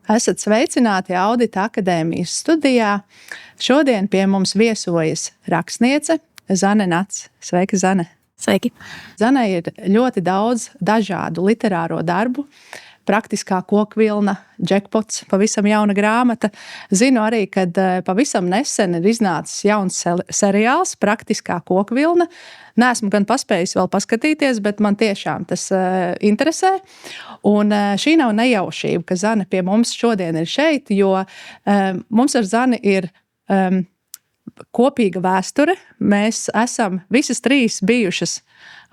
Esat sveicināti Audita akadēmijas studijā. Šodien pie mums viesojas rakstniece Zane Nats. Sveika, Zane! Sveiki! Zanei ir ļoti daudz dažādu literāro darbu. Praktiskā kokvilna, Jackpots, pavisam jauna grāmata. Zinu arī, ka pavisam nesen ir iznācis jauns seriāls Praktiskā kokvilna. Neesmu gan paspējis vēl paskatīties, bet man tiešām tas interesē. Un šī nav nejaušība, ka Zane pie mums šodien ir šeit, jo mums ar Zani ir kopīga vēsture. Mēs esam visas trīs bijušas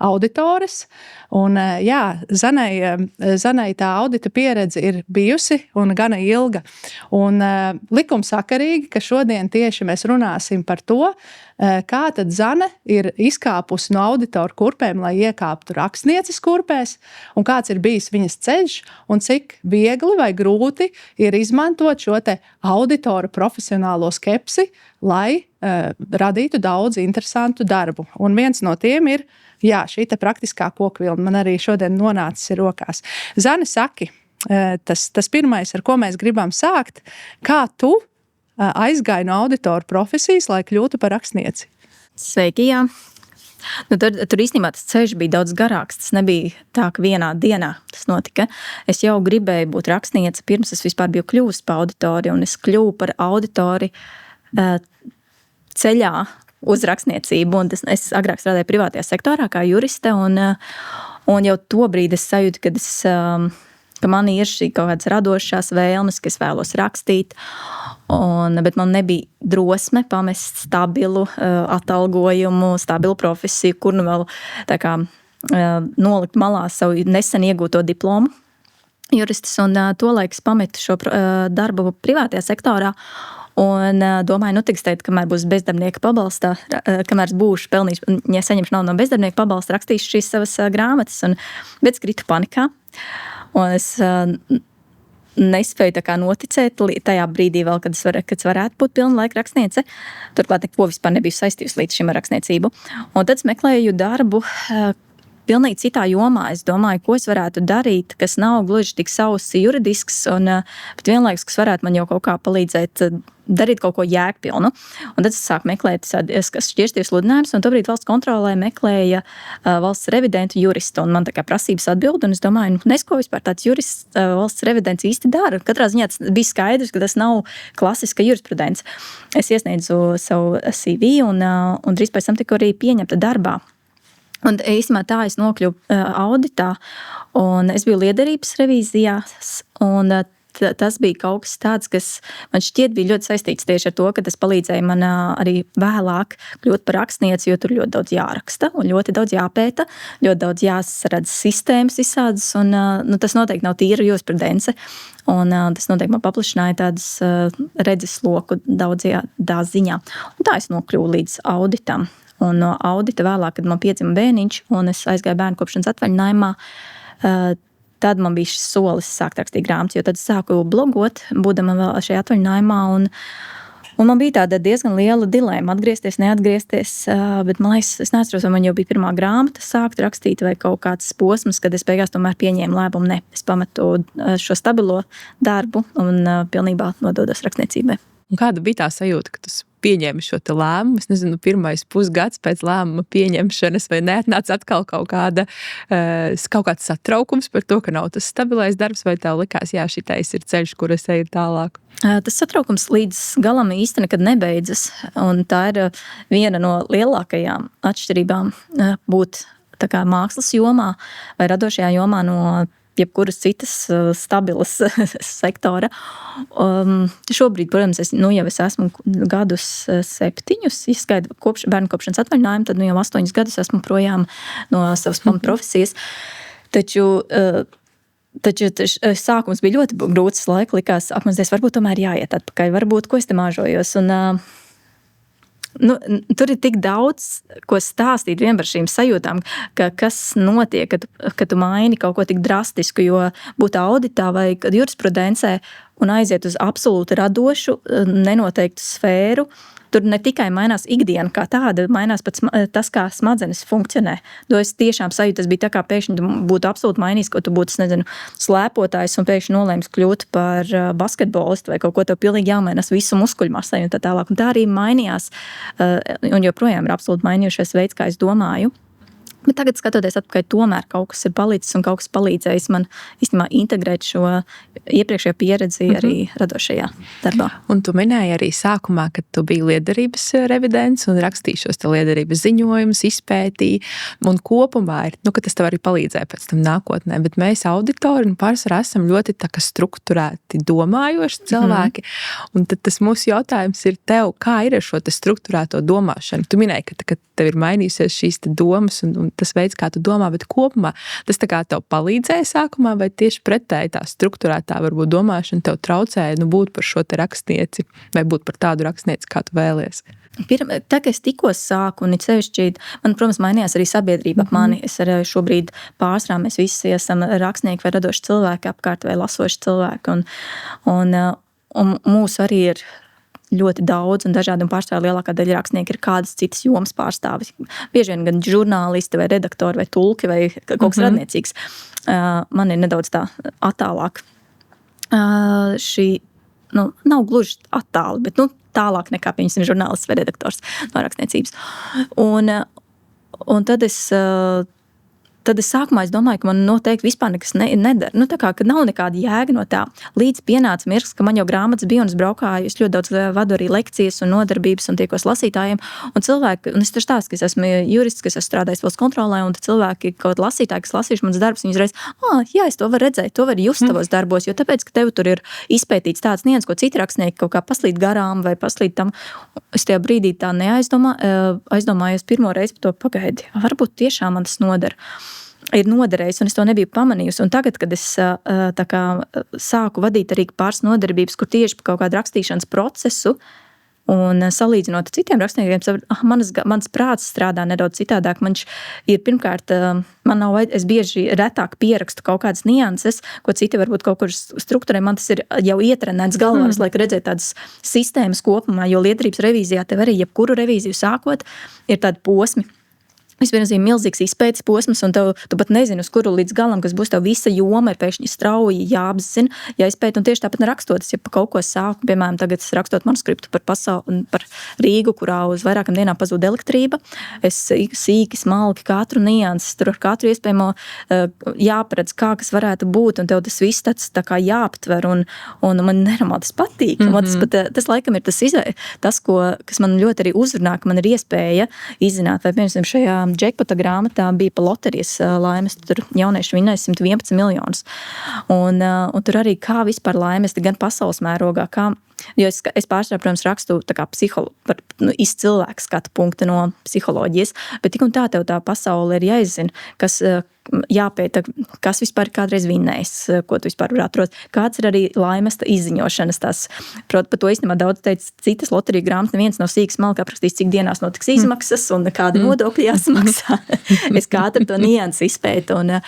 auditores. Un, jā, Zanei tā audita pieredze ir bijusi un gana ilga. Un likumsakarīgi, ka šodien tieši mēs runāsim par to, kā tad Zane ir izkāpusi no auditoru kurpēm, lai iekāptu rakstnieces kurpēs, un kāds ir bijis viņas ceļš, un cik viegli vai grūti ir izmantot šo te auditoru profesionālo skepsi, lai radītu daudz interesantu darbu. Un viens no tiem ir šī te praktiskā kokvilna. Man arī šodien nonācis ir rokās. Zane, saki, tas pirmais, ar ko mēs gribam sākt, kā tu aizgāji no auditoru profesijas, lai kļūtu par rakstnieci? Sveiki, jā. Tur īstenībā tas ceļš bija daudz garāks. Tas nebija tā, ka vienā dienā tas notika. Es jau gribēju būt rakstniece, pirms es vispār biju kļuvusi par auditori, un es kļuvu par auditori ceļā uz rakstniecību. Un es agrāk strādāju privātajā sektorā kā juriste, un jau tobrīd es sajūtu, ka man ir šī kaut kādas radošās vēlmes, ka es vēlos rakstīt, bet man nebija drosme pamest stabilu atalgojumu, stabilu profesiju, kur nu vēl tā kā nolikt malā savu nesen iegūto diplomu juristis, un tolaik es pametu šo darbu privātajā sektorā, un domāju, tiks teikt, kamēr būs bezdarbnieka pabalstā, kamēr es būšu pelnījis, ja saņemšu naudu no bezdarbnieka pabalsta, rakstīšu šīs savas grāmatas, bet es kritu panikā. Un es nespēju tā kā noticēt tajā brīdī vēl, kad es varētu būt pilna laika rakstniece. Turklāt neko vispār nebiju saistījusi līdz šim ar rakstniecību. Un tad es meklēju darbu pilnīgi citā jomā. Es domāju, ko es varētu darīt, kas nav gluži tik sausi juridisks, bet vienlaikus, kas varētu man jau kaut kā palīdzēt darīt kaut ko jēgpilnu. Un tad es sāku meklēt šķirstību sludinājumus, un tobrīd valsts kontrolē meklēja valsts revidentu juristu, un man tā kā prasības atbild, un es domāju, nesko vispār tāds jurists valsts revidents īsti dara. Katrā ziņā tas bija skaidrs, ka tas nav klasiska jurisprudence. Es iesniedzu savu CV, un drīz pēc tam tiku arī pieņemta darbā. Un īstenībā tā es nokļuvu auditā, un es biju liederības revīzijās, un tas bija kaut kas tāds, kas man šķiet bija ļoti saistīts tieši ar to, ka tas palīdzēja man arī vēlāk kļūt par rakstnieci, jo tur ļoti daudz jāraksta un ļoti daudz jāpēta, ļoti daudz jāsaredz sistēmas visādas, un tas noteikti nav tīra jurisprudence, un tas noteikti man paplašināja tādas redzes loku daudzajā ziņā. Un tā es nokļuvu līdz auditam. Un no audita vēlāk, kad man piedzima bērniņš, un es aizgāju bērnu kopšanas atvaļinājumā, tad man bija šis solis sākt rakstīt grāmatas, jo tad es sāku blogot, būdama vēl šajā atvaļinājumā, un man bija tāda diezgan liela dilēma, atgriezties, neatgriezties, bet man liekas, es neatceros, vai man jau bija pirmā grāmata sākt rakstīt, vai kaut kāds posms, kad es beigās tomēr pieņēmu lēmumu, ne, es pametu šo stabilo darbu un pilnībā nododos rakstniecībai. Un kāda bija tā sajūta, ka tu pieņēmi šo te lēmumu? Es nezinu, pirmais pusgads pēc lēmuma pieņemšanas, vai neatnāca atkal kaut kāds satraukums par to, ka nav tas stabilais darbs, vai tev likās, šitais ir ceļš, kur es eju tālāk? Tas satraukums līdz galam īsti nekad nebeidzas, un tā ir viena no lielākajām atšķirībām būt tā kā mākslas jomā vai radošajā jomā no jebkuras citas stabilas sektora. Šobrīd, protams, jau es esmu gadus 7, izskaitu kopš bērnu kopšanas atvaļinājumu, tad jau 8 gadus esmu projām no savas pamatprofesijas. Taču sākums bija ļoti grūts laika, likās, apmazdies, varbūt tomēr jāiet atpakaļ, varbūt, ko es te māžojos. Tur ir tik daudz, ko stāstīt vien par šīm sajūtām, kas notiek, kad tu maini kaut ko tik drastisku, jo būt auditā vai jurisprudencē un aiziet uz absolūti radošu, nenoteiktu sfēru, tur ne tikai mainās ikdiena kā tāda, mainās pat tas, kā smadzenes funkcionē. To es tiešām sajūtu, tas bija tā kā pēkšņi būtu absolūti mainījis, ko tu būtu, nezinu, slēpotājs un pēkšņi nolēms kļūt par basketbolistu vai kaut ko tev pilnīgi jāmainās visu muskuļmasu un tā tālāk. Un tā arī mainījās un joprojām ir absolūti mainījušies veids, kā es domāju. Bet tagad, skatoties atpakaļ, tomēr kaut kas ir palicis un kaut kas palīdzējis man īstenībā integrēt šo iepriekšējo pieredzi arī radošajā darbā. Un tu minēji arī sākumā, kad tu biji liederības revidents un rakstīji šos liederības ziņojumus, izpētīji. Un kopumā ir, ka tas tev arī palīdzēja pēc tam nākotnē. Bet mēs auditori pārsvarā esam ļoti tā kā strukturēti domājoši cilvēki. Un tad tas mūsu jautājums ir tev, kā ir ar šo strukturēto domāšanu? Tu minēji, ka tev ir mainījusies šīs domas un tas veids, kā tu domā, bet kopumā tas tā kā tev palīdzēja sākumā, vai tieši pretēji tā strukturētā varbūt domāšana tev traucēja būt par šo te rakstnieci vai būt par tādu rakstnieci, kā tu vēlies? Tā, ka es tikko sāku, un it sevišķi, man, protams, mainījās arī sabiedrība ap mani. Es arī šobrīd pārsvarā mēs visi esam rakstnieki vai radoši cilvēki apkārt vai lasoši cilvēki, un mūsu arī ir ļoti daudz un dažādi, un pārstāvā lielākā daļa rakstnieki ir kādas citas jomas pārstāvis. Bieži vien gan žurnālisti vai redaktori vai tulki vai kaut kas radniecīgs. Man ir nedaudz tā attālāk. Šī, nav gluži attāli, bet tālāk nekā, piemēram, žurnālists vai redaktors no rakstniecības. Un tad es sākumā domāju, ka man noteikti vispār nekas nedara. Tā kā, ka nav nekāda jēga no tā. Līdz pienāca mirklis, ka man jau grāmatas bija un es braukāju, es ļoti daudz vadu arī lekcijas un nodarbības un tiekos lasītājiem. Un cilvēki, un es tur stāstu, ka es esmu jurists, kas esmu strādājis valsts kontrolē, un cilvēki, kaut lasītāji, kas lasījuši mans darbs, viņi uzreiz, jā, es to varu redzēt, to varu just tavos darbos, jo tāpēc, ka tev tur ir izpētīts tāds nians, ko citi rakstnieki kaut kā paslīd garām vai paslīd tam. Es tajā brīdī tā aizdomājos pirmo reizi par to pagaidi. Varbūt tiešām man tas ir noderējis, un es to nebiju pamanījusi. Un tagad, kad es sāku vadīt arī pāris nodarbības, kur tieši par kaut kādu rakstīšanas procesu, un salīdzinot ar citiem rakstniekiem, mans prāts strādā nedaudz citādāk. Man ir pirmkārt, es bieži retāk pierakstu kaut kādas nianses, ko citi varbūt kaut kur strukturē. Man tas ir jau ietrenēts galvā, visu laiku redzēt tādas sistēmas kopumā, jo liederības revīzijā tev arī, jebkuru revīziju sākot, ir tādi posmi. Vispirms ir milzīgs izpētes posms, un tu pat nezini, uz kuru līdz galam, kas būs tev visa joma, ir pēkšņi strauji jāapzina, jāizpēt, un tieši tāpat nerakstot. Es jau pa kaut ko sāku, piemēram, tagad es rakstot manuskriptu par Rīgu, kurā uz vairākam dienām pazūd elektrība. Es sīki, smalki, katru nianses, tur ar katru iespējamo jāparedz, kā kas varētu būt, un tev tas viss tāds tā kā jāaptver, un man nenormāli tas patīk. Tas laikam ir tas, kas man ļoti arī uzrunā, ka man ir iespēja izzināt, vai piemēram šajā Džekpota grāmatā bija pa loterijas laimes, tur jaunieši vinnēja 111 miljonus. Un tur arī kā vispār laimes, gan pasaules mērogā, jo es pārsvarā, protams, rakstu tā kā izcilvēku skatu punktu no psiholoģijas, bet tik un tā tev tā pasaule ir jāizzina, kas jāpēta, kas vispār kādreiz vinnējis, ko tu vispār var atrot, kāds ir arī laimes izziņošanas tās. Par to īstenībā daudz teica citas loteriju grāmatas, neviens nav sīks malki aprakstījis, cik dienās notiks izmaksas un kāda nodokļa jāsmaksā. Es katru to niansu izpētu, un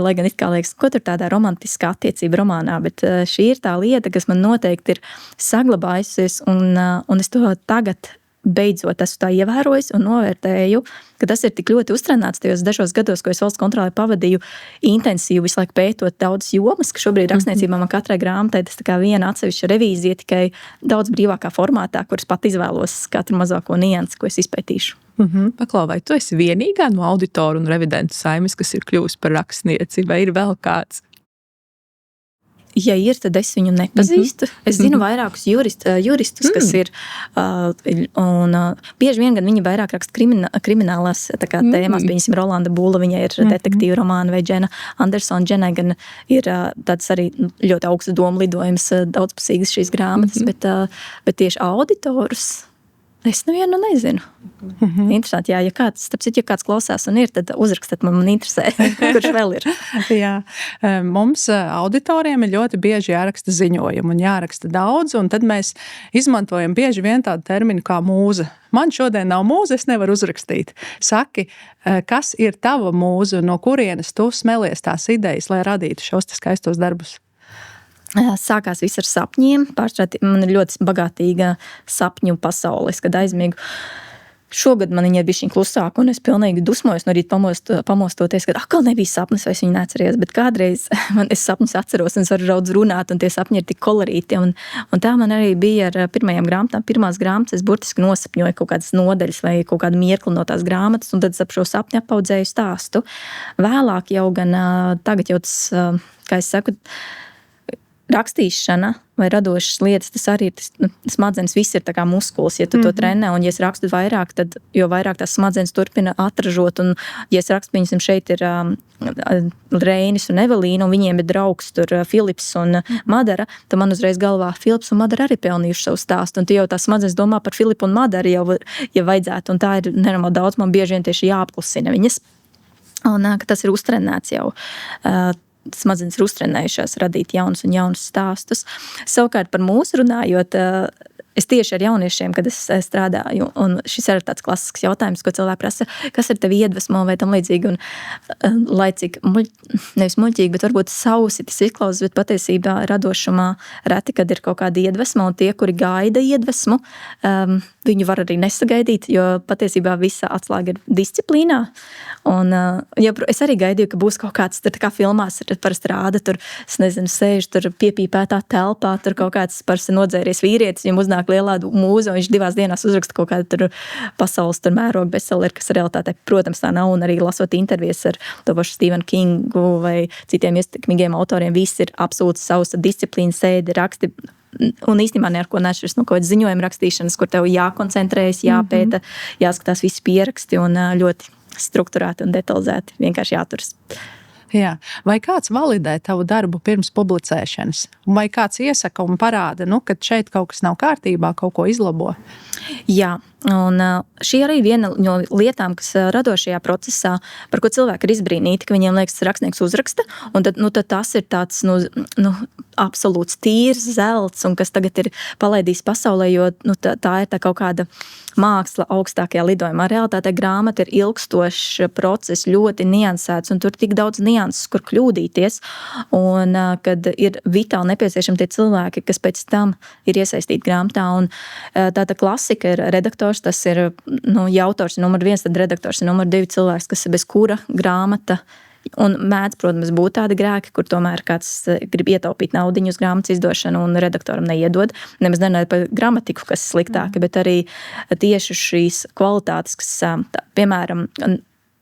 lai gan it kā liekas, ko tur tādā romantiskā attiecība romānā, bet šī ir tā lieta, kas man noteikti ir saglabājusies, un es to tagad beidzot esmu tā ievērojis un novērtēju, ka tas ir tik ļoti uztrenēts tajos dažos gados, ko es valsts kontrolē pavadīju intensīvi, visu laiku pētot daudz jomas, ka šobrīd rakstniecībā man katrai grāmatai tas tā kā viena atsevišķa revīzija, tikai daudz brīvākā formātā, kuras pat izvēlos katru mazāko niansi, ko es izpētīšu. Paklau, vai tu esi vienīgā no auditoru un revidentu saimes, kas ir kļuvusi par rakstnieci, vai ir vēl kāds? Ja ir, tad es viņu nepazīstu. Es zinu vairākus juristus, kas ir, un bieži vien gan viņi vairāk raksta kriminālās tēmās, piemēram, Rolanda Būla, viņai ir detektīva romāna, vai Džena Andersona. Dženai gan ir tāds arī ļoti augsts domu lidojums, daudzpusīgas šīs grāmatas, bet tieši auditorus es nevienu nezinu. Interesanti, jā, ja kāds klausās un ir, tad uzrakstat man interesē, kurš vēl ir. Jā, mums auditoriem ir ļoti bieži jāraksta ziņojumi un jāraksta daudz, un tad mēs izmantojam bieži vien tādu terminu kā mūza. Man šodien nav mūza, es nevaru uzrakstīt. Saki, kas ir tava mūza, no kurienes tu smelies tās idejas, lai radītu šos skaistos darbus? Sākās viss ar sapņiem. Man ir ļoti bagātīga sapņu pasaules, kad aizmiegu. Šogad man viņa bija klusāka, un es pilnīgi dusmojos no rīta pamostoties, ka atkal nebija sapnis, vai es viņu neatceries. Bet kādreiz es sapņus atceros, un es varu daudz runāt, un tie sapņi ir tik kolorīti. Un tā man arī bija ar pirmajām grāmatām. Pirmās grāmatas es burtiski nosapņoju kaut kādas nodaļas vai kaut kādu mirkli no tās grāmatas, un tad ap šo sapņu apaudzēju stāstu. Vēlāk jau gan tagad jau tas, kā es saku, rakstīšana vai radošas lietas, tas arī ir, smadzenes viss ir tā kā muskulis, ja tu to trenē, un ja es rakstu vairāk, tad jo vairāk tās smadzenes turpina atražot, un ja es rakstu, viņam šeit ir Reinis un Evelīna, un viņiem ir draugs tur Filips un Madara, tad man uzreiz galvā Filips un Madara arī pelnījuši savu stāstu, un tu jau tās smadzenes domā par Filipu un Madaru jau, ja vajadzētu, un tā ir nenormāli daudz, man bieži vien tieši jāapklusina viņas, un ka tas ir uztrenēts jau. Smadzenes ir uztrenējušās radīt jaunus un jaunus stāstus. Savukārt par mūsu runājot, es tieši ar jauniešiem, kad es strādāju, un šis ir tāds klasisks jautājums, ko cilvēki prasa, kas ir tevi iedvesmo vai tam līdzīgi, un lai cik nevis muļķīgi, bet varbūt sausi tas izklausās, bet patiesībā radošumā reti, kad ir kaut kāda iedvesma, un tie, kuri gaida iedvesmu, viņu var arī nesagaidīt, jo patiesībā visa atslēga ir disciplīnā, un ja es arī gaidīju, ka būs kaut kāds, tā kā filmās parasti rāda, tur, es nezinu, sēž tur piepīpētā telpā, tur kaut kāds parasti nodzēries vīrietis, viņam uznāk lielā mūza, un viņš 2 dienās uzraksta kaut kādu tur pasaules tur mērogu bestselleru, kas realitātē, protams, tā nav, un arī lasot intervijas ar to pašu Stephen Kingu vai citiem ietekmīgiem autoriem, viss ir absolūti savs disciplīna, sēdi, raksti, un īstenībā ne ar ko nešķiras no kaut kādas ziņojuma rakstīšanas, kur tev jākoncentrējas, jāpēta, jāskatās visi pieraksti un ļoti strukturēti un detalizēti vienkārši jāturas. Jā. Vai kāds validē tavu darbu pirms publicēšanas? Vai kāds iesaka un parāda, ka šeit kaut kas nav kārtībā, kaut ko izlabo? Jā, un šī arī viena no lietām, kas radošajā procesā, par ko cilvēki ir izbrīnīti, ka viņiem liekas, rakstnieks uzraksta, un tad tas ir tāds absolūts tīrs zelts, un kas tagad ir palaidījis pasaulē, jo tā ir tā kaut kāda māksla augstākajā lidojumā. Realitātē grāmata ir ilgstošs process, ļoti niansēts, un tur tik daudz nianses, kur kļūdīties, un kad ir vitāli nepieciešami tie cilvēki, kas pēc tam ir iesaistīti grāmatā, un tāda klasika ir redaktors, tas ir autors numur 1, tad redaktors ir numur 2 cilvēks, kas ir bez kura grāmata. Un mēdz, protams, būt tādi grēki, kur tomēr kāds grib ietaupīt naudiņu uz grāmatas izdošanu un redaktoram neiedod. Nemaz nerunājot par gramatiku, kas ir sliktāka, bet arī tieši šīs kvalitātes, kas, piemēram,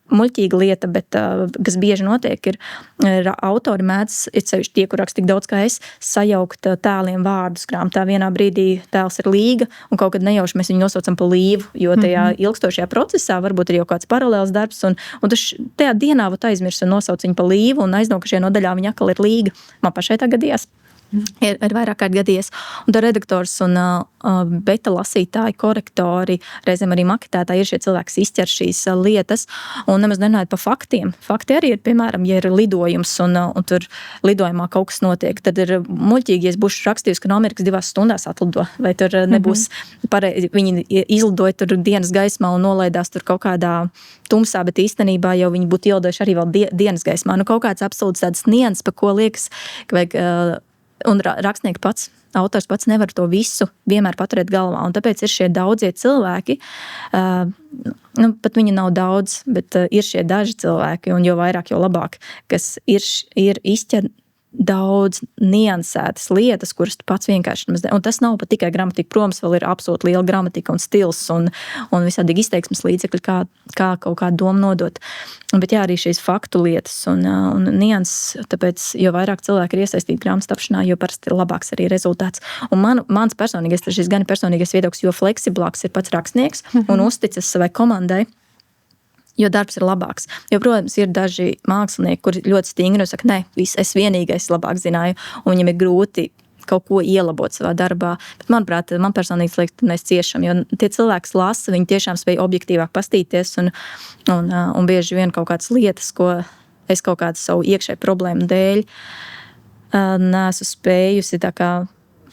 muļķīga lieta, bet kas bieži notiek, ir autori mēdz, ir sevišķi tie, kur raksta tik daudz kā es, sajaukt tēliem vārdus grāmatā. Vienā brīdī tēls ir līga, un kaut kad nejauši mēs viņu nosaucam par līvu, jo tajā ilgstošajā procesā varbūt ir jau kāds paralēls darbs, un tu tajā dienā aizmirsti un nosauc viņu par līvu, un aiznokušajā nodaļā viņa atkal ir līga. Man pašai tā gadījās. Ir vairāk kārt gadījies. Un tā redaktors un beta lasītāji, korektori, reizēm arī maketētāji ir šie cilvēki, kas izķer šīs lietas. Un nemaz nerunājot par faktiem. Fakti arī ir, piemēram, ja ir lidojums un tur lidojumā kaut kas notiek, tad ir muļķīgi, ja es būšu rakstījusi, ka no Amerikas 2 stundās atlido. Vai tur nebūs pareizi, viņi izlidoja tur dienas gaismā un nolaidās tur kaut kādā tumsā, bet īstenībā jau viņi būtu ielidojuši arī vēl dienas gaismā. Kaut kāds absolūts tāds nians, pa ko liekas, ka vajag. Un rakstnieks pats, autors pats nevar to visu vienmēr paturēt galvā. Un tāpēc ir šie daudzie cilvēki, pat viņu nav daudz, bet ir šie daži cilvēki, un jo vairāk, jo labāk, kas ir izķer daudz niansētas lietas, kuras tu pats vienkārši nemaz. Un tas nav pat tikai gramatika, protams, vēl ir absolūti liela gramatika un stils un visādīgi izteiksmes līdzekļi, kā kaut kādu domu nodot. Bet jā, arī šīs faktu lietas un nianses, tāpēc, jo vairāk cilvēki ir iesaistīti grāmatas tapšanā, jo parasti ir labāks arī rezultāts. Un mans personīgais, šis gan personīgais viedoklis, jo fleksiblāks ir pats rakstnieks un uzticas savai komandai, jo darbs ir labāks. Jo, protams, ir daži mākslinieki, kuri ļoti stingri saka, nē, es vienīgais labāk zināju, un viņam ir grūti kaut ko ielabot savā darbā. Bet, manuprāt, man personīgi liekas, mēs ciešam, jo tie cilvēki lasa, viņi tiešām spēj objektīvāk pastīties un bieži vien kaut kādas lietas, ko es kaut kādu savu iekšēju problēmu dēļ neesmu spējusi tā kā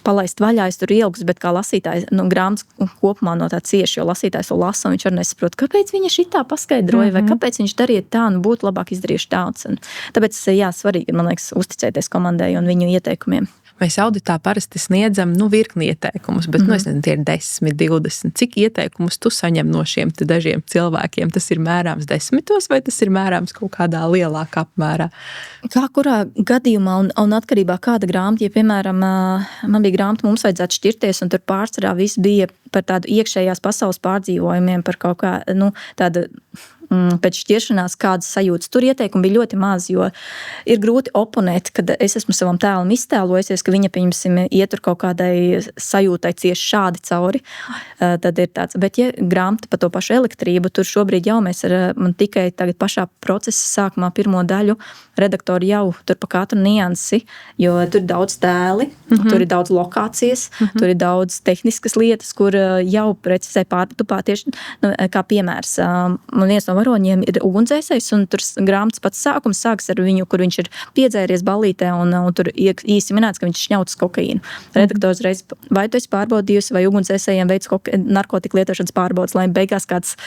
palaist vaļā, es tur ielgus, bet kā lasītājs, grāmatas kopumā no tā cieši, jo lasītājs to lasa, un viņš arī nesaprot, kāpēc viņa šitā paskaidroja, vai kāpēc viņš darīja tā, būtu labāk izdarījuši tāds. Tāpēc, jā, svarīgi ir, man liekas, uzticēties komandai un viņu ieteikumiem. Mēs auditā parasti sniedzam virkni ieteikumus, bet es nezinu, tie ir 10, 20. Cik ieteikumus tu saņem no šiem dažiem cilvēkiem? Tas ir mērāms 10 vai tas ir mērāms kaut kādā lielākā apmērā? Kā kurā gadījumā un atkarībā kāda grāmata, ja, piemēram, man bija grāmata, mums vajadzētu šķirties, un tur pārsvarā viss bija par tādu iekšējās pasaules pārdzīvojumiem, par kaut kā, tāda pēc šķiršanās kādas sajūtas. Tur ieteikumi bija ļoti maz, jo ir grūti oponēt, kad es esmu savam tēlam iztēlojusies, ka viņa, pieņemsim, ietur kaut kādai sajūtai cieši šādi cauri. Tad ir tāds, bet ja grāmata par to pašu elektrību, tur šobrīd jau mēs man tikai tagad pašā procesa sākumā pirmo daļu redaktori jau tur pa katru niansi, jo tur ir daudz tēli, tur ir daudz lokācijas, tur ir daudz tehniskas lietas, kur jau precizē pārtupā tieši, kā piemērs. Man viens no varoņiem ir ugunsdzēsējs, un tur grāmatas pats sākums sāks ar viņu, kur viņš ir piedzēries ballītē, un tur īsi minēts, ka viņš šņaucas kokaīnu. Redaktors reiz, vai tu esi pārbaudījusi, vai ugunsdzēsējiem veids narkotiku lietošanas pārbaudas, lai beigās kāds,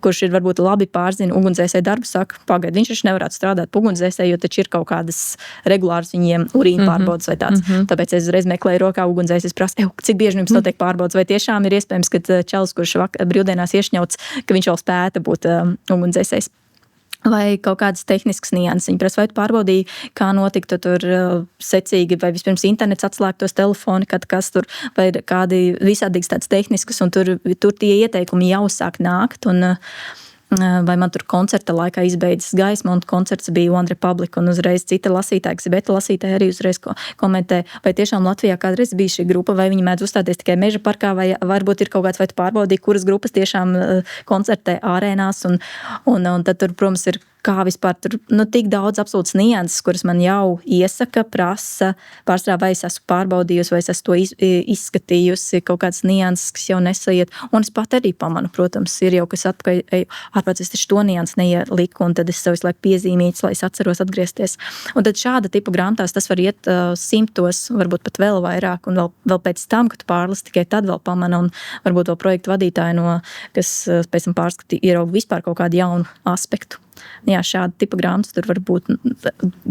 kurš ir varbūt labi pārzina ugunsdzēsēju darbu, saka, pagaid, viņš nevarētu strādāt pa ugunsdzēsēju, jo taču ir kaut kādas regulāras viņiem urīna pārbaudas vai tāds. Tāpēc es reiz meklēju rokā ugunsdzēsējs, prasu, cik bieži jums notiek pārbaudas, vai tiešām ir iespējams, ka čalis, kurš brīvdienās iešņauts, ka viņš vēl spēta būt ugunsdzēsējs. Vai kaut kādas tehniskas nianses. Viņi prasa, vai tu pārbaudīji, kā notiktu tur secīgi, vai vispirms internets atslēgtos telefoni, kad kas tur, vai kādi visādīgas tādas tehniskas, un tur tie ieteikumi jau sāk nākt, un vai man tur koncerta laikā izbeidzas gaisma, un koncerts bija One Republic, un uzreiz cita lasītāja, kas ir beta lasītāja, arī uzreiz komentē, vai tiešām Latvijā kādreiz bija šī grupa, vai viņi mēdz uzstāties tikai meža parkā, vai varbūt ir kaut kāds, vai tu pārbaudīji, kuras grupas tiešām koncertē ārēnās, un tad tur, protams, ir kā vispār tur, tik daudz absolūts nianses, kuras man jau iesaka, prasa, pārstrā, vai es esmu pārbaudījusi, vai es esmu to izskatījusi, kaut kādas nianses, kas jau nesaiet. Un es pat arī pamanu, protams, ir jau, kas atpakaļ, ārpēc es taču to nianses neieliku, un tad es sev visu laiku piezīmīts, lai es atceros atgriezties. Un tad šāda tipa grāmatās tas var iet simtos, varbūt pat vēl vairāk, un vēl pēc tam, kad tu pārlasi, tikai tad vēl pamana, un varbūt vēl projektu vadītāji, kas pēc tam pārskatī, ierauga vispār kaut kādu jaunu aspektu. Jā, šāda tipa grāmatas tur var būt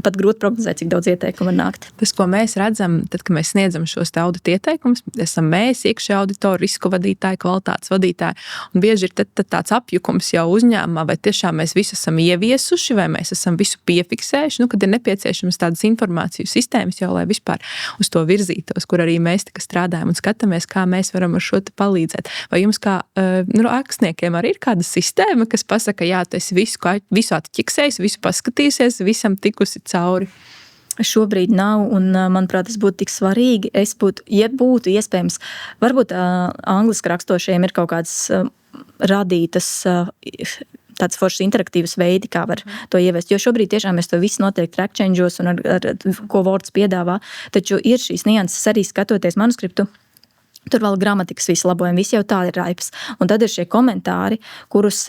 pat grūti prognozēt, cik daudz ieteikumu var nākt. Tas, ko mēs redzam, tad, kad mēs sniedzam šos audita ieteikumus, esam mēs, iekšējā auditori, risku vadītāji, kvalitātes vadītāji, un bieži ir tad tāds apjukums jau uzņēmumā, vai tiešām mēs visu esam ieviesuši, vai mēs esam visu piefiksējuši, kad ir nepieciešamas tādas informāciju sistēmas jau, lai vispār uz to virzītos, kur arī mēs strādājam un skatāmies, kā mēs varam ar šo palīdzēt. Vai jums kā rakstniekiem arī ir kāda sistēma, kas pasaka, jā, tu esi visu atķiksējis, visu paskatīsies, visam tikusi cauri? Šobrīd nav, un, manuprāt, tas būtu tik svarīgi. Ja būtu iespējams, varbūt angliski rakstošiem ir kaut kādas radītas tāds foršs interaktīvas veidi, kā var to ievest. Jo šobrīd tiešām mēs to visu noteikti trackchange'os un ar ko Words piedāvā, taču ir šīs nianses arī skatoties manuskriptu. Tur vēl gramatikas visi labojumi, visi jau tā ir raipas. Un tad ir šie komentāri, kurus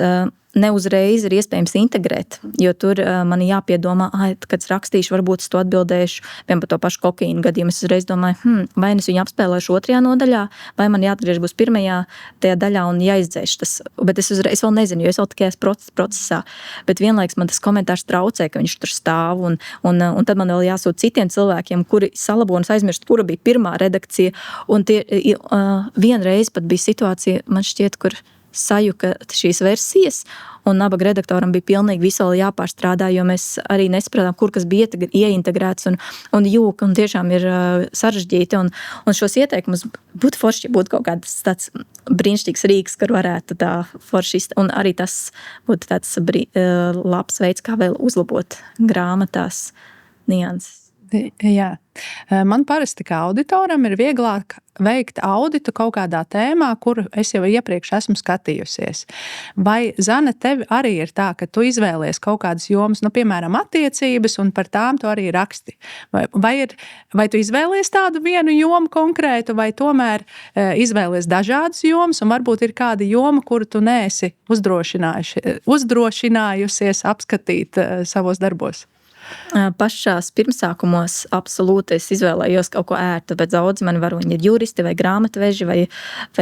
neuzreiz ir iespējams integrēt, jo tur man jāpiedomā, kad es rakstīšu, varbūt es to atbildēšu, piemēram, par to pašu kokaīnu gadījumu. Es uzreiz domāju, vai es viņu apspēlēšu otrajā nodaļā, vai man jāatgriež būs pirmajā tajā daļā un jāizdzēš tas. Bet es vēl nezinu, jo es vēl tikai esmu procesā. Bet vienlaiks man tas komentārs traucē, ka viņš tur stāv, un tad man vēl jāsūt citiem cilvēkiem, kuri salabo un aizmirst, kura bija pirmā redakcija. Un vienreiz pat bija situācija, man šķiet, kur sajuka šīs versijas, un nabaga redaktoram bija pilnīgi visu vēl jāpārstrādā, jo mēs arī nesapratām, kur kas bija ieintegrēts un jūka, un tiešām ir sarežģīti. Un šos ieteikumus būtu forši, ja būtu kaut kāds tāds brīnišķīgs rīks, kur varētu tā forši, un arī tas būtu tāds labs veids, kā vēl uzlabot grāmatās nianses. Jā. Man parasti kā auditoram ir vieglāk veikt auditu kaut kādā tēmā, kuru es jau iepriekš esmu skatījusies. Vai, Zane, tev arī ir tā, ka tu izvēlies kaut kādas jomas, piemēram, attiecības, un par tām tu arī raksti? Vai tu izvēlies tādu vienu jomu konkrētu, vai tomēr izvēlies dažādas jomas, un varbūt ir kāda joma, kuru tu neesi uzdrošinājusies apskatīt savos darbos? Pašās pirmsākumos absolūti es izvēlējos kaut ko ērtu, bet daudz mani varoņi ir juristi vai grāmatveži vai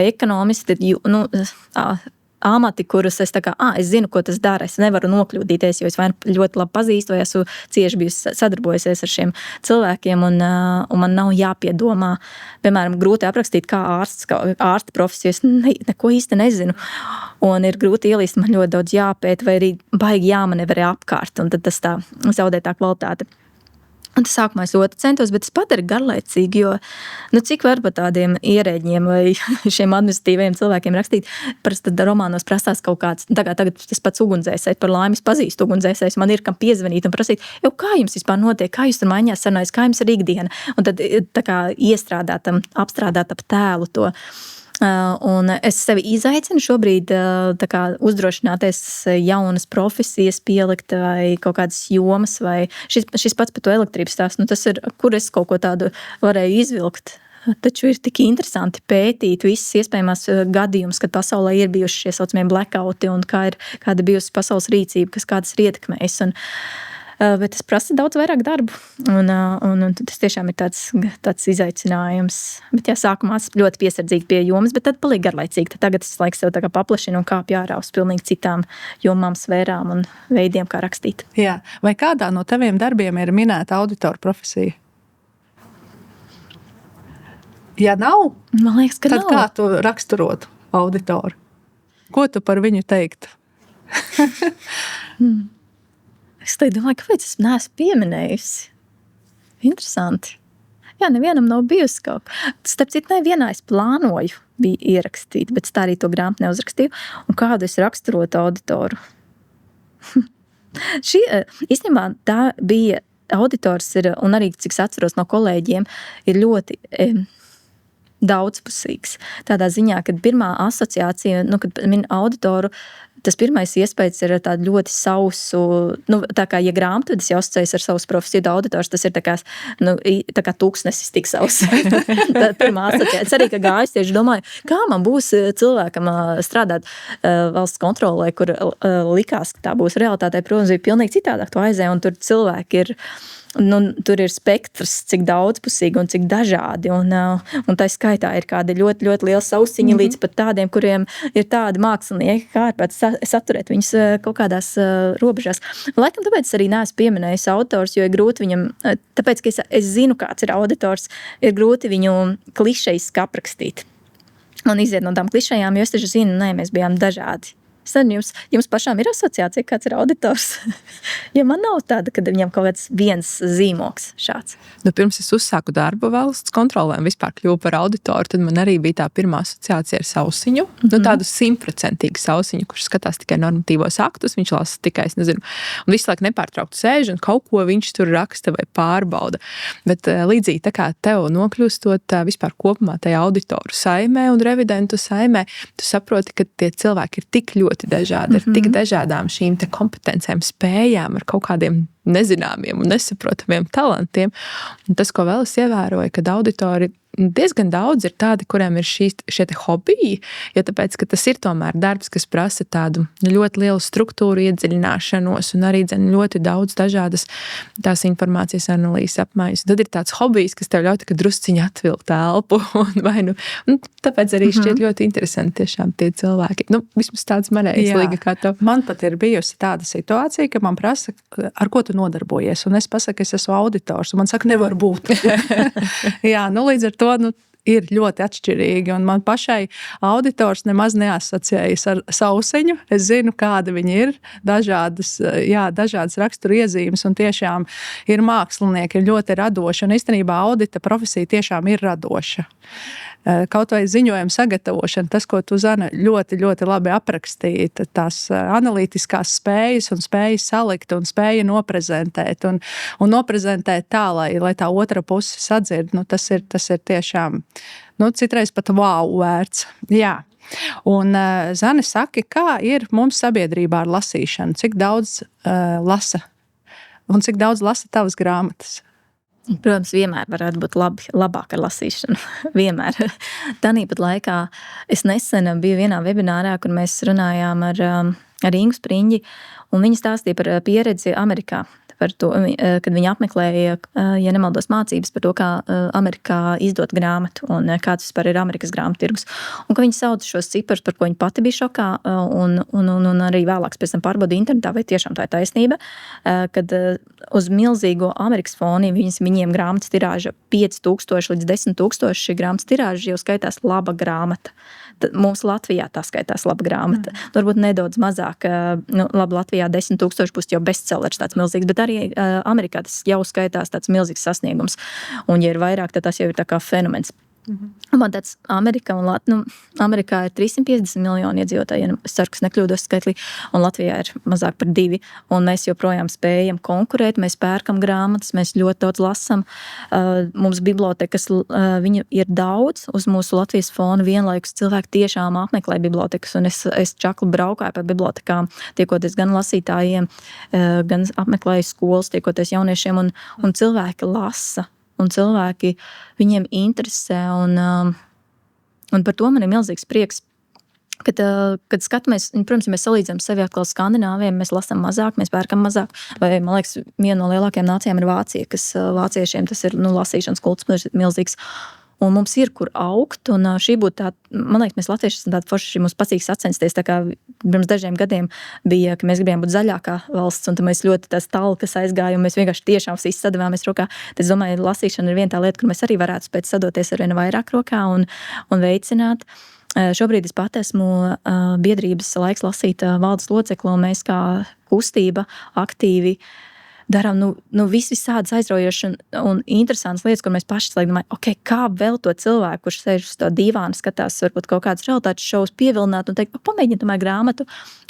ekonomisti. amati, kurus es es zinu, ko tas dara. Es nevaru nokļūdīties, jo es vai ļoti labi pazīstu, vai esmu cieši bijusi sadarbojusies ar šiem cilvēkiem, un man nav jāpiedomā. Piemēram, grūti aprakstīt kā ārsta profesiju, es neko īsti nezinu. Un ir grūti ielīst, man ļoti daudz jāpēt, vai arī baigi jāmanevrē apkārt, un tad tas tā zaudē tā kvalitāte. Un tas sākumā es ļoti centos, bet es padara garlaicīgi, jo, cik var par tādiem ierēģiem vai šiem administratīviem cilvēkiem rakstīt, parasti tad romānos prasās kaut kāds, tagad tas pats ugunsdzēsējs, par laimi es pazīstu ugunsdzēsējs, man ir kam piezvanīt un prasīt, kā jums vispār notiek, kā jūs tur maiņās sarunājas, kā jums ir ikdiena, un tad tā kā iestrādāt, apstrādāt ap tēlu to. Un es sevi izaicinu šobrīd uzdrošināties jaunas profesijas pielikt vai kaut kādas jomas, vai šis pats par to elektrības stāstu, tas ir, kur es kaut ko tādu varēju izvilkt. Taču ir tik interesanti pētīt visas iespējamās gadījumus, kad pasaulē ir bijuši šie saucamie blackouti un kāda bijusi pasaules rīcība, kas kādas ir ietekmējis. Bet tas prasa daudz vairāk darbu, un tas tiešām ir tāds izaicinājums. Bet sākumā ļoti piesardzīgi pie jomas, bet tad paliek garlaicīgi. Tad tagad es laiku sev paplašinu un kāpju ārā uz pilnīgi citām jomām, sfērām un veidiem, kā rakstīt. Jā. Vai kādā no taviem darbiem ir minēta auditora profesija? Ja nav, man liekas, ka tad nav. Kā tu raksturotu auditoru? Ko tu par viņu teiktu? Es domāju, kāpēc es neesmu pieminējusi. Interesanti. Jā, nevienam nav bijusi kaut kā. Starp citu, nevienā es plānoju bija ierakstīt, bet tā arī to grāmatu neuzrakstīju. Un kādu es raksturotu auditoru? Īstenībā tā bija auditors, un arī, cik es atceros no kolēģiem, ir ļoti daudzpusīgs. Tādā ziņā, kad pirmā asociācija, kad min auditoru, tas pirmais iespējas ir tādu ļoti sausu, tā kā, ja grāmatvedis jau asociējas ar savus profesiju, auditors, tas ir tā kā tūkstnesis tik savs. Tā pirmā asociācija. Es arī, ka gāju tieši domāju, kā man būs cilvēkam strādāt valsts kontrolē, kur likās, ka tā būs realitātē, protams, bija pilnīgi citādāk to aizēja, un tur cilvēki ir, tur ir spektrs, cik daudzpusīgi un cik dažādi, un tā skaitā ir kādi ļoti, ļoti liela sausiņi līdz pat tādiem, kuriem ir tādi mākslinieki, kā ir pēc saturēt viņus kaut kādās robežās. Laikam tāpēc arī neesmu pieminējis autors, jo ir grūti viņam, tāpēc, ka es zinu, kāds ir auditors, ir grūti viņu klišejiski aprakstīt. Un iziet no tām klišejām, jo es taču zinu, mēs bijām dažādi. Jums pašām ir asociācija, kāds ir auditors? Ja man nav tāda, kad viņam kaut kāds viens zīmoks šāds. Pirms es uzsāku darbu valsts kontrolē un vispār kļuvu par auditoru, tad man arī bija tā pirmā asociācija ar sausiņu. Tādu 100% sausiņu, kurš skatās tikai normatīvos aktus, viņš lasa tikai, es nezinu, un visu laiku nepārtraukti sēž un kaut ko viņš tur raksta vai pārbauda. Bet līdzīgi tā kā tev nokļūstot vispār kopumā tajā auditoru saimē un revidentu saimē, tu saproti, ka tie cilvēki ir tik ļoti dažādi, ar tik dažādām šīm te kompetencēm, spējām, ar kaut kādiem nezināmiem un nesaprotamiem talantiem. Un tas, ko vēl es ievēroju, kad auditori diezgan daudz ir tādi, kuriem ir šie te hobiji, jo tāpēc, ka tas ir tomēr darbs, kas prasa tādu ļoti lielu struktūru iedziļināšanos un arī ļoti daudz dažādas tās informācijas analīzes apmaiņas. Tad ir tāds hobijs, kas tev ļauj drusciņi atvilkt elpu, un tāpēc arī šķiet ļoti interesanti tiešām tie cilvēki. Vismaz tāds manējais līga kā tev. Man pat ir bijusi tāda situācija, ka man prasa, ar ko tu nodarbojies, un es pasaku, es esmu auditors, un man saka, nevar būt. Jā, līdz ar to ir ļoti atšķirīgi, un man pašai auditors nemaz neasociējas ar sausiņu. Es zinu, kāda viņi ir, dažādas rakstura iezīmes, un tiešām ir mākslinieki, ir ļoti radoši, un īstenībā audita profesija tiešām ir radoša. Kaut vai ziņojuma sagatavošana, tas, ko tu, Zana, ļoti, ļoti labi aprakstīji, tās analītiskās spējas un spējas salikt un spēja noprezentēt un noprezentēt tā, lai tā otra puse sadzird, tas ir tiešām, citreiz pat wow vērts. Jā. Un, Zane, saki, kā ir mums sabiedrībā ar lasīšanu? Cik daudz lasa? Un cik daudz lasa tavas grāmatas? Protams, vienmēr varētu būt labāk ar lasīšanu. Vienmēr. Tāpat laikā es nesen biju vienā webinārā, kur mēs runājām ar Ingu Spriņģi, un viņa stāstīja par pieredzi Amerikā. par to, kad viņi apmeklēja, ja nemaldos, mācības par to, kā Amerikā izdot grāmatu un kāds vispār ir Amerikas grāmatu tirgus. Un ka viņi sauca šos ciparus, par ko viņi pati bija šokā, un arī vēlāk pēc tam pārbauda internetā, vai tiešām tā ir taisnība, kad uz milzīgo Amerikas foni viņiem grāmatas tirāža 5000 līdz 10 000 šī grāmatas tirāža jau skaitās laba grāmata. Mums Latvijā tā skaitās laba grāmata. Varbūt nedaudz mazāk, labi, Latvijā 10 000 būs jau bestsellers tāds milzīgs, bet arī Amerikā tas jau skaitās tāds milzīgs sasniegums. Un, ja ir vairāk, tad tas jau ir tā kā fenomens. Man tāds Amerikā ir 350 miljoni iedzīvotāji, es ceru, ka es nekļūdos skaitlī, un Latvijā ir mazāk par 2, un mēs joprojām spējam konkurēt, mēs pērkam grāmatas, mēs ļoti daudz lasam, mums bibliotekas, viņu ir daudz, uz mūsu Latvijas fona vienlaikus cilvēki tiešām apmeklē bibliotekas, un es čakli braukāju pa bibliotekām, tiekoties gan lasītājiem, gan apmeklēju skolas, tiekoties jauniešiem, un cilvēki lasa. Un cilvēki viņiem interesē, un par to man ir milzīgs prieks, kad skatāmies, protams, ja mēs salīdzinām sevi atkal Skandināviem, mēs lasām mazāk, mēs pērkam mazāk, vai, man liekas, viena no lielākajām nācijām ir Vācija, kas vāciešiem tas ir, lasīšanas kults milzīgs, un mums ir, kur augt, un šī būtu tā, man liekas, mēs latvieši esam tādi forši, mums patīk sacensties, tā kā pirms dažiem gadiem bija, ka mēs gribējām būt zaļākā valsts, un tad mēs ļoti tās talkas aizgāja, un mēs vienkārši tiešām visi sadavāmies rokā. Tad es domāju, lasīšana ir viena tā lieta, kur mēs arī varētu spēt sadoties ar vien vairāk rokā un veicināt. Šobrīd es pat esmu biedrības Laiks lasīt valdes locekle, un mēs kā kustība aktīvi darām visādas aizraujošas un interesantas lietas, kur mēs paši domājam, kā vēl to cilvēku, kurš sēž uz to divānu, skatās varbūt kaut kādas realitātes šovus pievilināt un teikt, pamēģiniet tomēr grāmatu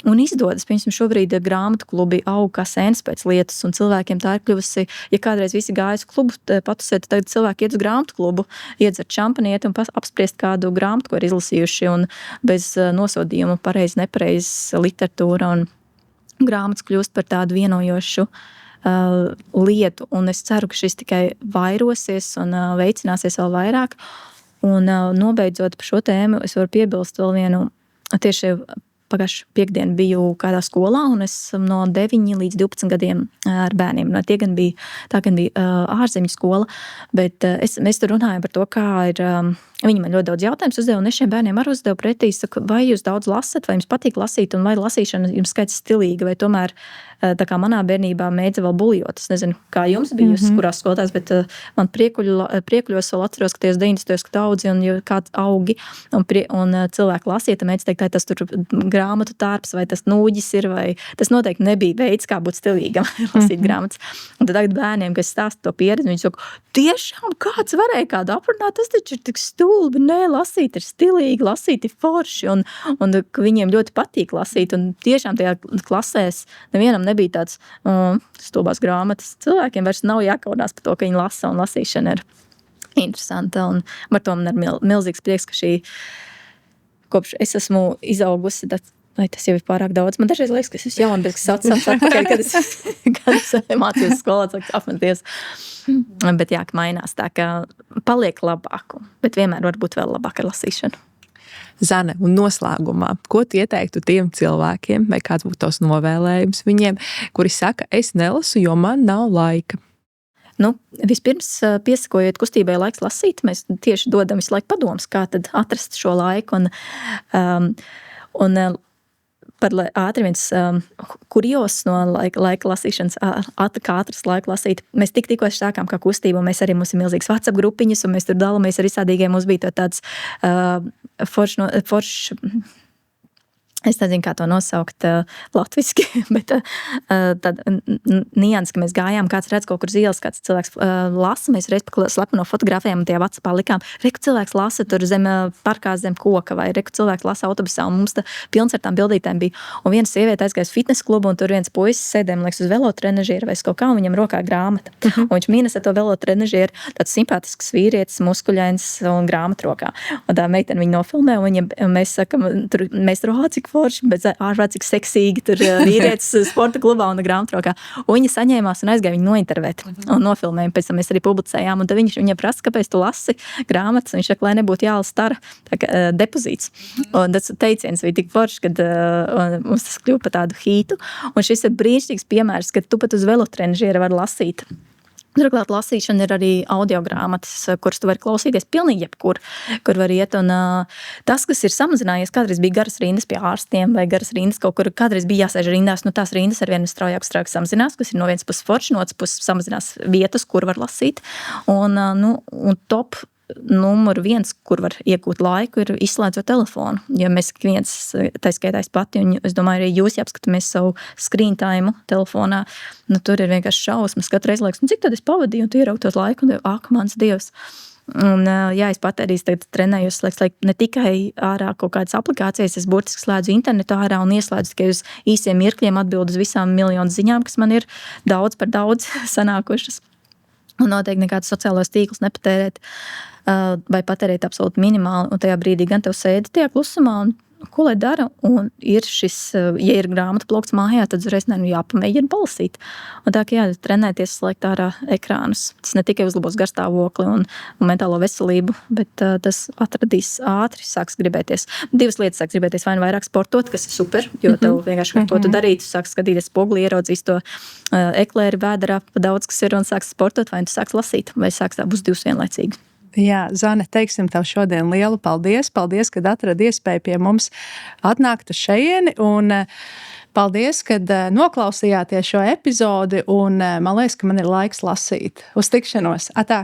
un izdodas. Piemēram, šobrīd grāmatu klubi aug kā sēnes pēc lietas, un cilvēkiem tā ir kļuvusi, ja kādreiz visi gāja uz klubu patusēt, tagad cilvēki iet uz grāmatu klubu, iedzert šampanieti un apspriest kādu grāmatu, ko ir izlasījuši, un bez nosodījuma pareizi, nepareizi literatūra un grāmatas kļūst par tādu vienojošu lietu, un es ceru, ka šis tikai vairosies un veicināsies vēl vairāk. Un nobeidzot par šo tēmu, es varu piebilst vēl vienu, tieši pagājušu piekdienu biju kādā skolā, un es no 9 līdz 12 gadiem ar bērniem. Tā gan bija ārzemju skola, bet mēs tur runājam par to, kā ir. Viņi man ļoti daudz jautājumus uzdeva, un es šiem bērniem arī uzdevu pretī, saku, vai jūs daudz lasat, vai jums patīk lasīt, un vai lasīšana jums skaits stilīga, vai tomēr, tā kā manā bērnībā mēdza vēl buljot. Es nezinu, kā jums bija, kurās skolotās, bet man priekuļos vēl atceros, ka tajos 90. daudzi, un ja kāds augi, un cilvēki lasīja, tad mēdz teikt, tas tur grāmatu tārps, vai tas nūģis ir, vai tas noteikti nebija veids, kā būt stilīgam, lasīt grāmatas. Un tad tagad bērniem, kas stāsta to pieredzi, viņi saka, tiešām kāds varēja kādu aprunāt, tas taču ir tik stulbi, nē, lasīt ir stilīgi, lasīt ir forši, un viņiem ļoti patīk lasīt, un tiešām tajā klasēs nevienam nebija tāds stulbās grāmatas. Cilvēkiem vairs nav jākaunās par to, ka viņi lasa, un lasīšana ir interesanta, un ar to man ir milzīgs prieks, ka kopš es esmu izaugusi, vai tas jau ir pārāk daudz. Man dažreiz liekas, ka es esmu jauna, bet es atpakaļ, kad es mācījos skolā, apmeties. Bet jā, ka mainās tā, ka paliek labāk, bet vienmēr var būt vēl labāk ar lasīšanu. Zane, un noslēgumā, ko tu ieteiktu tiem cilvēkiem, vai kāds būtu tos novēlējums viņiem, kuri saka, es nelasu, jo man nav laika? Vispirms piesakojiet kustībai Laiks lasīt, mēs tieši dodam visu laiku padomus, kā tad atrast šo laiku, un par ātri viens kurjos no laika lasīšanas, kā atrast laiku lasīt. Mēs tikko sākām kā kustību, mēs arī mums ir milzīgs WhatsApp grupiņas, un mēs tur dalāmies ar visādīgiem, mums bija tāds foršs, es nezinu, kā to nosaukt latviski, bet tad nians, ka mēs gājām, kāds redz kaut kur uz ielas, kāds cilvēks lasa, mēs reiz slepeno fotografējām un tajā WhatsAppā likām, reku cilvēks lasa tur zem parkā zem koka, vai reku cilvēks lasa autobusā, un mums pilns ar tām bildītēm bija. Un viena sieviete aizgāja uz fitness klubu, un tur viens puisis sēdēja, liekas, uz velotrenažieru vai kaut kā, un viņam rokā grāmata. Un viņš mīnas ar to velotrenažieru, tāds simpātisks vīrietis, muskuļains un grāmatu rokā. Un tā meitene viņu nofilmē, un mēs sakam, mēs tur, cik forši, bet ārprāt, cik seksīgi tur vīrietis sporta klubā un grāmatrokā. Un viņa saņēmās un aizgāja viņu nointervēt un nofilmēja. Pēc tam mēs arī publicējām. Un tad viņa prasa, kāpēc tu lasi grāmatas. Viņš saka, lai nebūtu jālasa stara depozīts. Un tas teiciens bija tik forši, kad mums tas kļuva par tādu hītu. Un šis ir brīnišķīgs piemērs, ka tu pat uz velotrenžiera var lasīt. Turklāt lasīšana ir arī audiogrāmatas, kuras tu vari klausīties pilnīgi jebkur, kur var iet. Un tas, kas ir samazinājies, kādreiz bija garas rindas pie ārstiem vai garas rindas kaut kur, kādreiz bija jāsēž rindās, nu tās rindas arvien straujāk samazinās, kas ir no vienas puses forši, no otras puses samazinās vietas, kur var lasīt. Un top numur 1, kur var iegūt laiku, ir izslēdzot telefonu. Ja mēs viens, tā skaitā es pati, un es domāju, arī jūs jāapskatāmies savu screen time telefonā, nu tur ir vienkārši šausmas. Katru reizi liekas, cik tad es pavadīju, un tu ieraugot laiku, un ak, mans Dievs. Un, jā, es pat arī tagad trenējos, lai ne tikai ārā kaut kādas aplikācijas, es burtiski slēdzu internetu ārā un ieslēdzu tikai uz īsiem mirkļiem atbildu uz visām miljonu ziņām, kas man ir daudz par daudz sanākušas. Un noteikti nekādus sociālos tīklus nepatērēt vai patērēt absolūti minimāli. Un tajā brīdī gan tev sēdi tajā klusumā un ko lai dara. Un ir šis, ja ir grāmata plaukts mājā, tad uzreiz jāpamēģina palasīt. Un tā, ka jā, trenēties slēgt ārā ekrānus. Tas ne tikai uzlabos garstāvokli un mentālo veselību, bet tas atradīs ātri, sāks gribēties. 2 lietas sāks gribēties, vai nu vairāk sportot, kas ir super, jo tev vienkārši ar ko tu darīt, tu sāks skatīties spoguli, ieraudzīs to eklēri vēderā, pa daudz, kas ir, un sāks sportot, vai tu sāks lasīt, vai sāks tā būs 2 vienlaicīgi. Jā, Zane, teiksim tev šodien lielu paldies. Paldies, kad atradi iespēju pie mums atnākt uz šejieni. Un paldies, kad noklausījāties šo epizodi. Un man liekas, ka man ir laiks lasīt. Uz tikšanos. Atā!